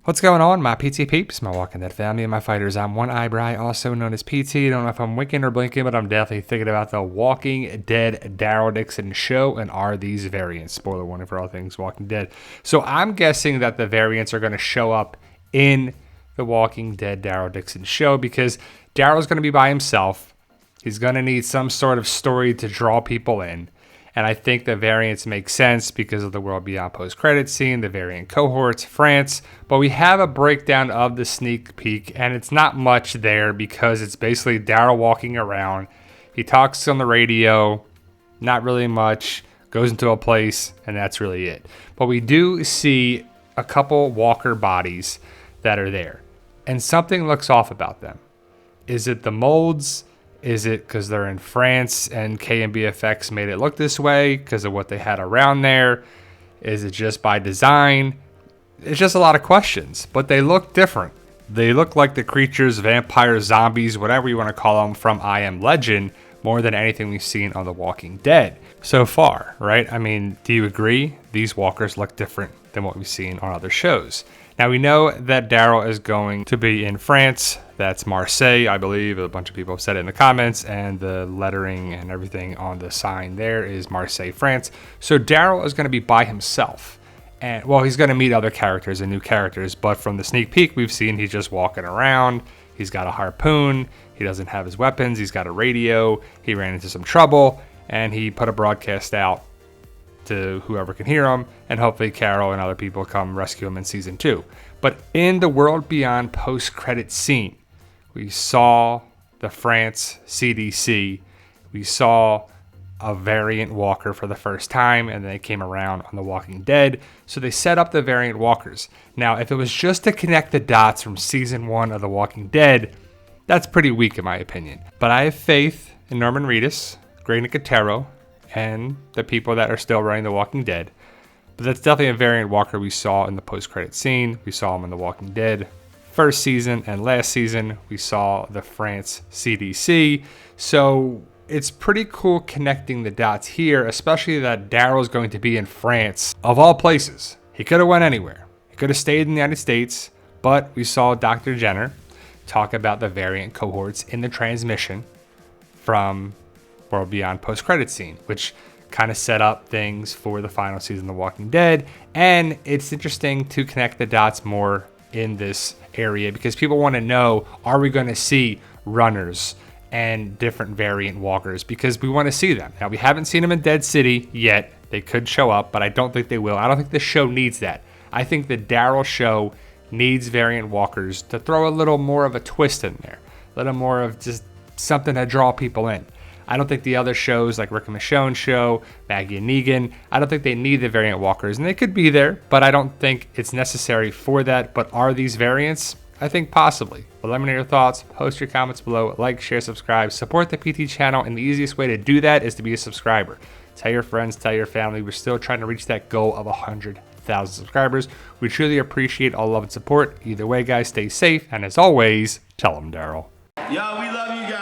What's going on, my PT peeps, my Walking Dead family, and my fighters? I'm One Eyebrow, also known as PT. Don't know if I'm winking or blinking, but I'm definitely thinking about the Walking Dead Daryl Dixon show, and are these variants? Spoiler warning for all things Walking Dead. So I'm guessing that the variants are going to show up in the Walking Dead Daryl Dixon show, because Daryl's going to be by himself. He's going to need some sort of story to draw people in. And I think the variants make sense because of the World Beyond post-credit scene, the variant cohorts, France. But we have a breakdown of the sneak peek, and it's not much there because it's basically Daryl walking around. He talks on the radio, not really much, goes into a place, and that's really it. But we do see a couple walker bodies that are there, and something looks off about them. Is it the molds? Is it because they're in France and KMBFX made it look this way because of what they had around there? Is it just by design? It's just a lot of questions, but they look different. They look like the creatures, vampires, zombies, whatever you want to call them, from I Am Legend, more than anything we've seen on The Walking Dead so far, right? I mean, do you agree? These walkers look different than what we've seen on other shows. Now, we know that Daryl is going to be in France. That's Marseille, I believe. A bunch of people have said it in the comments, and the lettering and everything on the sign there is Marseille, France. So Daryl is going to be by himself. And, well, he's going to meet other characters and new characters, but from the sneak peek we've seen, he's just walking around. He's got a harpoon. He doesn't have his weapons. He's got a radio. He ran into some trouble, and he put a broadcast out to whoever can hear him, and hopefully Carol and other people come rescue him in season 2. But in the World Beyond post-credit scene, we saw the France CDC. We saw a variant walker for the first time, and they came around on The Walking Dead. So they set up the variant walkers. Now, if it was just to connect the dots from season 1 of The Walking Dead, that's pretty weak in my opinion. But I have faith in Norman Reedus, Greg Nicotero, and the people that are still running The Walking Dead. But that's definitely a variant walker we saw in the post-credit scene. We saw him in The Walking Dead first season, and last season we saw the France CDC. So it's pretty cool connecting the dots here, especially that Daryl's going to be in France, of all places. He could have went anywhere. He could have stayed in the United States, but we saw Dr. Jenner talk about the variant cohorts in the transmission from World Beyond post-credit scene, which kind of set up things for the final season of The Walking Dead. And it's interesting to connect the dots more in this area because people want to know, are we going to see runners and different variant walkers? Because we want to see them. Now, we haven't seen them in Dead City yet. They could show up, but I don't think they will. I don't think the show needs that. I think the Daryl show needs variant walkers to throw a little more of a twist in there, a little more of just something to draw people in. I don't think the other shows like Rick and Michonne's show, Maggie and Negan, I don't think they need the variant walkers. And they could be there, but I don't think it's necessary for that. But are these variants? I think possibly. But let me know your thoughts. Post your comments below. Like, share, subscribe. Support the PT channel. And the easiest way to do that is to be a subscriber. Tell your friends, tell your family. We're still trying to reach that goal of 100,000 subscribers. We truly appreciate all love and support. Either way, guys, stay safe. And as always, tell them Daryl. Yo, we love you guys.